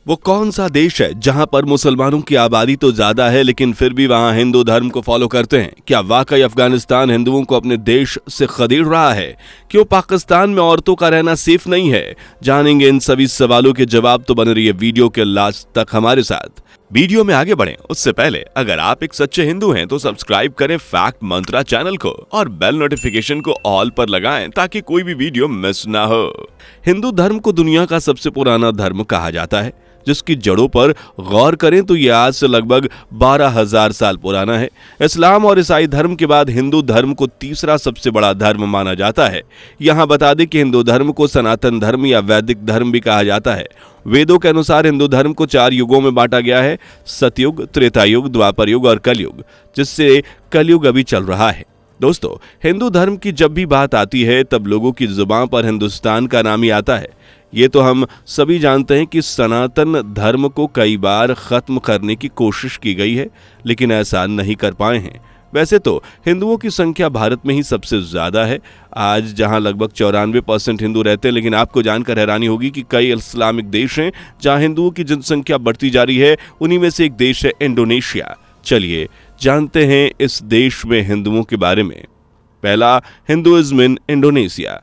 वो कौन सा देश है जहां पर मुसलमानों की आबादी तो ज्यादा है लेकिन फिर भी वहां हिंदू धर्म को फॉलो करते हैं? क्या वाकई अफगानिस्तान हिंदुओं को अपने देश से खदेड़ रहा है? क्यों पाकिस्तान में औरतों का रहना सेफ नहीं है? जानेंगे इन सभी सवालों के जवाब, तो बने रहिए वीडियो के लास्ट तक हमारे साथ। वीडियो में आगे बढ़ें उससे पहले अगर आप एक सच्चे हिंदू हैं तो सब्सक्राइब करें फैक्ट मंत्रा चैनल को और बेल नोटिफिकेशन को ऑल पर लगाएं ताकि कोई भी वीडियो मिस ना हो। हिंदू धर्म को दुनिया का सबसे पुराना धर्म कहा जाता है, जिसकी जड़ों पर गौर करें तो यह आज से लगभग 12,000 साल पुराना है। इस्लाम और ईसाई धर्म के बाद हिंदू धर्म को तीसरा सबसे बड़ा धर्म माना जाता है। यहां बता दें कि हिंदू धर्म को सनातन धर्म या वैदिक धर्म भी कहा जाता है। वेदों के अनुसार हिंदू धर्म को 4 युगों में बांटा गया है: सतयुग, त्रेता युग, द्वापर युग और कलयुग, जिससे कलयुग अभी चल रहा है। दोस्तों, हिंदू धर्म की जब भी बात आती है तब लोगों की जुबान पर हिंदुस्तान का नाम ही आता है। ये तो हम सभी जानते हैं कि सनातन धर्म को कई बार खत्म करने की कोशिश की गई है, लेकिन ऐसा नहीं कर पाए हैं। वैसे तो हिंदुओं की संख्या भारत में ही सबसे ज्यादा है आज, जहां लगभग 94% हिंदू रहते हैं। लेकिन आपको जानकर हैरानी होगी कि कई इस्लामिक देश हैं जहां हिंदुओं की जनसंख्या बढ़ती जा रही है। उन्हीं में से एक देश है इंडोनेशिया। चलिए जानते हैं इस देश में हिंदुओं के बारे में। पहला, हिंदुइज्म इन इंडोनेशिया।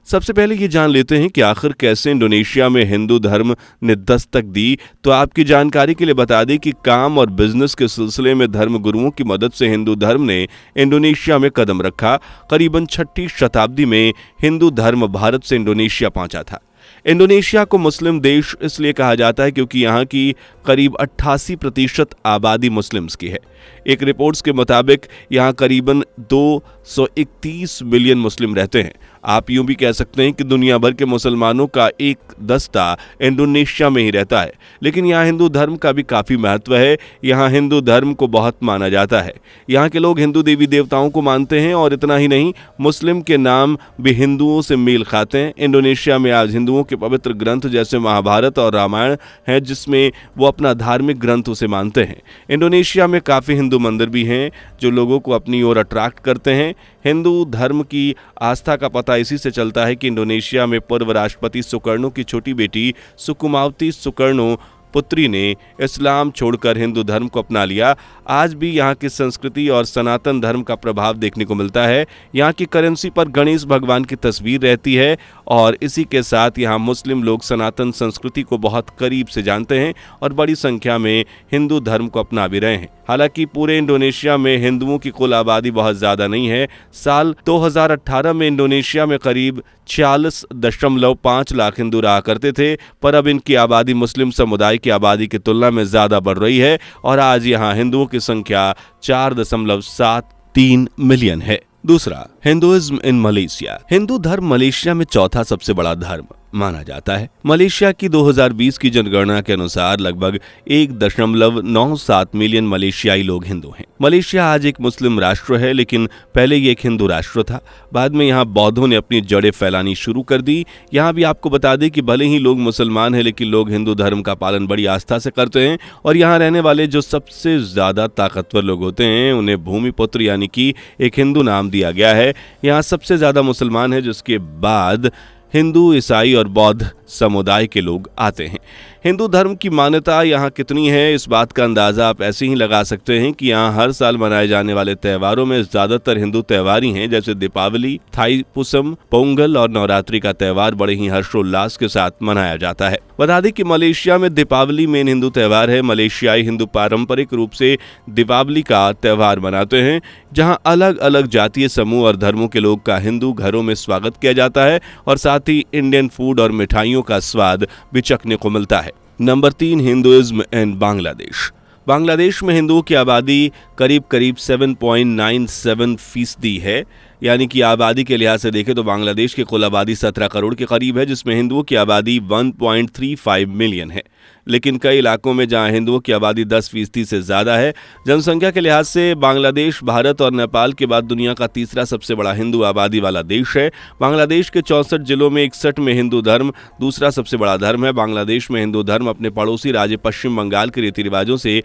सबसे पहले ये जान लेते हैं कि आखिर कैसे इंडोनेशिया में हिंदू धर्म ने दस्तक दी। तो आपकी जानकारी के लिए बता दें कि काम और बिजनेस के सिलसिले में धर्म गुरुओं की मदद से हिंदू धर्म ने इंडोनेशिया में कदम रखा। करीबन 6ठी शताब्दी में हिंदू धर्म भारत से इंडोनेशिया पहुंचा था। इंडोनेशिया को मुस्लिम देश इसलिए कहा जाता है क्योंकि यहाँ की करीब 88% आबादी मुस्लिम्स की है। एक रिपोर्ट्स के मुताबिक यहाँ करीबन 231 मिलियन मुस्लिम रहते हैं। आप यूं भी कह सकते हैं कि दुनिया भर के मुसलमानों का एक दस्ता इंडोनेशिया में ही रहता है। लेकिन यहाँ हिंदू धर्म का भी काफ़ी महत्व है। यहाँ हिंदू धर्म को बहुत माना जाता है। यहाँ के लोग हिंदू देवी देवताओं को मानते हैं और इतना ही नहीं, मुस्लिम के नाम भी हिंदुओं से मेल खाते हैं। इंडोनेशिया में आज हिंदुओं के पवित्र ग्रंथ जैसे महाभारत और रामायण हैं, जिसमें वो अपना धार्मिक ग्रंथ उसे मानते हैं। इंडोनेशिया में काफ़ी हिंदू मंदिर भी हैं जो लोगों को अपनी ओर अट्रैक्ट करते हैं। हिंदू धर्म की आस्था का पता इसी से चलता है कि इंडोनेशिया में पूर्व राष्ट्रपति सुकर्णो की छोटी बेटी सुकुमावती सुकर्णो पुत्री ने इस्लाम छोड़कर हिंदू धर्म को अपना लिया। आज भी यहाँ की संस्कृति और सनातन धर्म का प्रभाव देखने को मिलता है। यहाँ की करेंसी पर गणेश भगवान की तस्वीर रहती है और इसी के साथ यहाँ मुस्लिम लोग सनातन संस्कृति को बहुत करीब से जानते हैं और बड़ी संख्या में हिंदू धर्म को अपना भी रहे हैं। हालांकि पूरे इंडोनेशिया में हिंदुओं की कुल आबादी बहुत ज़्यादा नहीं है। साल 2018 में इंडोनेशिया में करीब 46.5 लाख हिंदू रहा करते थे, पर अब इनकी आबादी मुस्लिम समुदाय की आबादी की तुलना में ज़्यादा बढ़ रही है और आज यहाँ हिंदुओं की संख्या 4.73 मिलियन है। दूसरा, हिंदुइज्म इन मलेशिया। हिंदू धर्म मलेशिया में चौथा सबसे बड़ा धर्म माना जाता है। मलेशिया की 2020 की जनगणना के अनुसार लगभग 1.97 मिलियन मलेशियाई लोग हिंदू हैं। मलेशिया आज एक मुस्लिम राष्ट्र है, लेकिन पहले ये एक हिंदू राष्ट्र था। बाद में यहाँ बौद्धों ने अपनी जड़ें फैलानी शुरू कर दी। यहाँ भी आपको बता दें कि भले ही लोग मुसलमान हैं, लेकिन लोग हिंदू धर्म का पालन बड़ी आस्था से करते हैं और यहाँ रहने वाले जो सबसे ज्यादा ताकतवर लोग होते हैं उन्हें भूमिपुत्र यानी कि एक हिंदू नाम दिया गया है। यहाँ सबसे ज्यादा मुसलमान है, जिसके बाद हिंदू, ईसाई और बौद्ध समुदाय के लोग आते हैं। हिंदू धर्म की मान्यता यहाँ कितनी है, इस बात का अंदाज़ा आप ऐसे ही लगा सकते हैं कि यहाँ हर साल मनाए जाने वाले त्योहारों में ज़्यादातर हिंदू त्योहार ही हैं, जैसे दीपावली, थाईपुसम, पोंगल और नवरात्रि का त्यौहार बड़े ही हर्षोल्लास के साथ मनाया जाता है। बता दें कि मलेशिया में दीपावली मेन हिंदू त्यौहार है। मलेशियाई हिंदू पारंपरिक रूप से दीपावली का त्यौहार मनाते हैं, जहाँ अलग अलग जातीय समूह और धर्मों के लोग का हिंदू घरों में स्वागत किया जाता है और साथ ही इंडियन फूड और मिठाइयों का स्वाद भी चखने को मिलता है। नंबर 3, हिंदुइज्म इन बांग्लादेश। बांग्लादेश में हिंदुओं की आबादी करीब 7.97% है। यानी कि आबादी के लिहाज से देखें तो बांग्लादेश की कुल आबादी 17 करोड़ के करीब है, जिसमें हिंदुओं की आबादी 1.35 मिलियन है। लेकिन कई इलाकों में जहां हिंदुओं की आबादी 10% से ज़्यादा है। जनसंख्या के लिहाज से बांग्लादेश भारत और नेपाल के बाद दुनिया का तीसरा सबसे बड़ा हिंदू आबादी वाला देश है। बांग्लादेश के 64 जिलों में 61 में हिंदू धर्म दूसरा सबसे बड़ा धर्म है। बांग्लादेश में हिंदू धर्म अपने पड़ोसी राज्य पश्चिम बंगाल के रीति रिवाजों से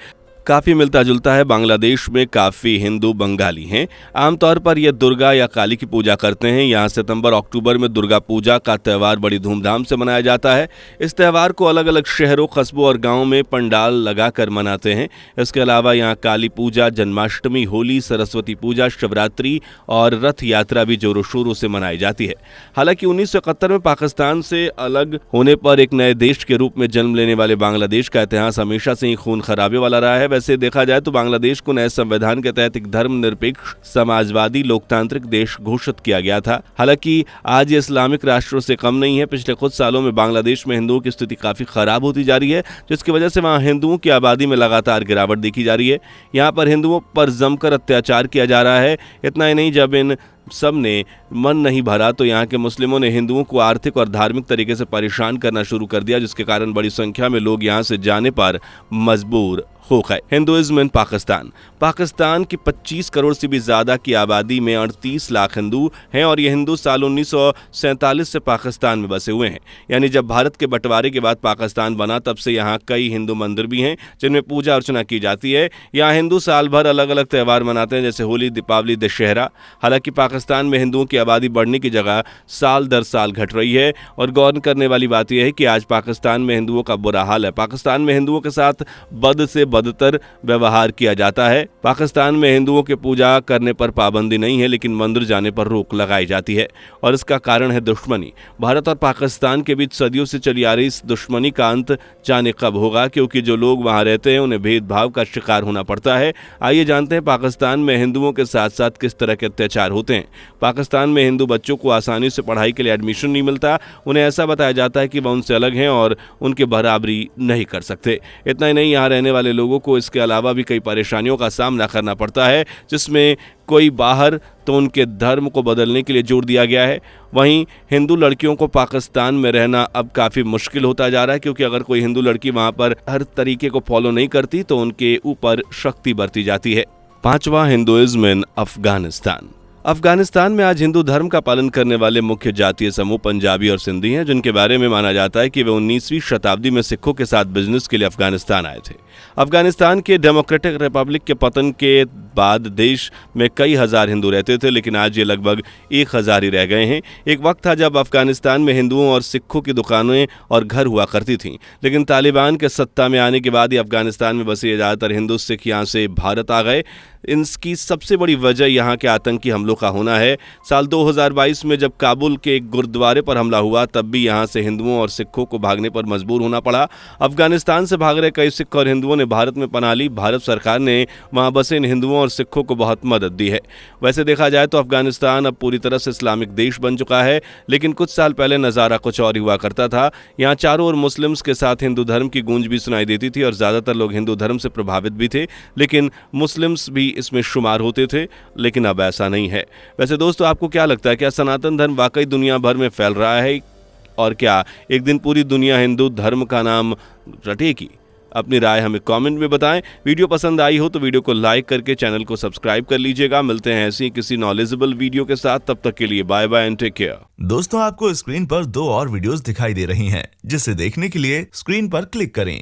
काफी मिलता जुलता है। बांग्लादेश में काफी हिंदू बंगाली हैं। आमतौर पर ये दुर्गा या काली की पूजा करते हैं। यहाँ सितंबर अक्टूबर में दुर्गा पूजा का त्यौहार बड़ी धूमधाम से मनाया जाता है। इस त्यौहार को अलग अलग शहरों, कस्बों और गांवों में पंडाल लगाकर मनाते हैं। इसके अलावा यहाँ काली पूजा, जन्माष्टमी, होली, सरस्वती पूजा, शिवरात्रि और रथ यात्रा भी जोरों शोरों से मनाई जाती है। हालांकि 1971 में पाकिस्तान से अलग होने पर एक नए देश के रूप में जन्म लेने वाले बांग्लादेश का इतिहास हमेशा से ही खून खराबे वाला रहा है। वैसे देखा जाए तो बांग्लादेश को नए संविधान के तहत एक धर्मनिरपेक्ष, समाजवादी, लोकतांत्रिक देश घोषित किया गया था। हालांकि आज ये इस्लामिक राष्ट्रों से कम नहीं है। पिछले कुछ सालों में बांग्लादेश में हिंदुओं की स्थिति काफी खराब होती जा रही है, जिसकी वजह से वहां हिंदुओं की आबादी में लगातार गिरावट देखी जा रही है। यहाँ पर हिंदुओं पर जमकर अत्याचार किया जा रहा है। इतना ही नहीं, जब इन सब ने मन नहीं भरा तो यहाँ के मुस्लिमों ने हिंदुओं को आर्थिक और धार्मिक तरीके से परेशान करना शुरू कर दिया, जिसके कारण बड़ी संख्या में लोग यहाँ से जाने पर मजबूर हो गए। हिंदुइज्म इन पाकिस्तान की 25 करोड़ से भी ज्यादा की आबादी में 38 लाख हिंदू हैं और ये हिंदू साल 1947 से पाकिस्तान में बसे हुए हैं। यानी जब भारत के बंटवारे के बाद पाकिस्तान बना, तब से यहाँ कई हिंदू मंदिर भी हैं जिनमें पूजा अर्चना की जाती है। यहाँ हिंदू साल भर अलग अलग त्यौहार मनाते हैं, जैसे होली, दीपावली, दशहरा। हालांकि पाकिस्तान में हिंदुओं की आबादी बढ़ने की जगह साल दर साल घट रही है और गौर करने वाली बात यह है कि आज पाकिस्तान में हिंदुओं का बुरा हाल है। पाकिस्तान में हिंदुओं के साथ बद से बदतर व्यवहार किया जाता है। पाकिस्तान में हिंदुओं के पूजा करने पर पाबंदी नहीं है, लेकिन मंदिर जाने पर रोक लगाई जाती है और इसका कारण है दुश्मनी। भारत और पाकिस्तान के बीच सदियों से चली आ रही इस दुश्मनी का अंत जाने कब होगा, क्योंकि जो लोग वहां रहते हैं उन्हें भेदभाव का शिकार होना पड़ता है। आइए जानते हैं पाकिस्तान में हिंदुओं के साथ साथ किस तरह के अत्याचार होते हैं। पाकिस्तान में हिंदू बच्चों को आसानी से पढ़ाई के लिए एडमिशन नहीं मिलता। उन्हें ऐसा बताया जाता है कि वह उनसे अलग हैं और उनके बराबरी नहीं कर सकते। इतना ही नहीं, यहाँ रहने वाले लोगों को इसके अलावा भी कई परेशानियों का सामना करना पड़ता है, जिसमें कोई बाहर तो उनके धर्म को बदलने के लिए जोर दिया गया है। वहीं हिंदू लड़कियों को पाकिस्तान में रहना अब काफ़ी मुश्किल होता जा रहा है, क्योंकि अगर कोई हिंदू लड़की वहां पर हर तरीके को फॉलो नहीं करती तो उनके ऊपर शक्ति बरती जाती है। 5वां, हिंदुइज्म इन अफगानिस्तान में आज हिंदू धर्म का पालन करने वाले मुख्य जातीय समूह पंजाबी और सिंधी हैं, जिनके बारे में माना जाता है कि वे 19वीं शताब्दी में सिखों के साथ बिजनेस के लिए अफगानिस्तान आए थे। अफगानिस्तान के डेमोक्रेटिक रिपब्लिक के पतन के बाद देश में कई हजार हिंदू रहते थे, लेकिन आज ये लगभग 1000 ही रह गए हैं। एक वक्त था जब अफगानिस्तान में हिंदुओं और सिखों की दुकानें और घर हुआ करती थीं, लेकिन तालिबान के सत्ता में आने के बाद ही अफगानिस्तान में बसे ज़्यादातर हिंदू सिख यहाँ से भारत आ गए। इसकी सबसे बड़ी वजह यहाँ के आतंकी हमलों का होना है। साल 2022 में जब काबुल के एक गुरुद्वारे पर हमला हुआ, तब भी यहाँ से हिंदुओं और सिखों को भागने पर मजबूर होना पड़ा। अफगानिस्तान से भाग रहे कई सिख और हिंदुओं ने भारत में पनाह ली। भारत सरकार ने वहाँ बसे इन हिंदुओं और सिखों को बहुत मदद दी है। वैसे देखा जाए तो अफगानिस्तान अब पूरी तरह से इस्लामिक देश बन चुका है, लेकिन कुछ साल पहले नज़ारा कुछ और ही हुआ करता था। यहाँ चारों ओर मुस्लिम्स के साथ हिंदू धर्म की गूंज भी सुनाई देती थी और ज़्यादातर लोग हिंदू धर्म से प्रभावित भी थे, लेकिन मुस्लिम्स भी इसमें शुमार होते थे। लेकिन अब ऐसा नहीं है। वैसे दोस्तों, आपको क्या लगता है, क्या सनातन धर्म वाकई दुनिया भर में फैल रहा है और क्या एक दिन पूरी दुनिया हिंदू धर्म का नाम रटेगी? अपनी राय हमें कमेंट में बताएं। वीडियो पसंद आई हो तो वीडियो को लाइक करके चैनल को सब्सक्राइब कर लीजिएगा। मिलते हैं ऐसी किसी नॉलेजेबल वीडियो के साथ, तब तक के लिए bye bye and take care. दोस्तों, आपको स्क्रीन पर 2 और वीडियोस दिखाई दे रही हैं, जिसे देखने के लिए स्क्रीन पर क्लिक करें।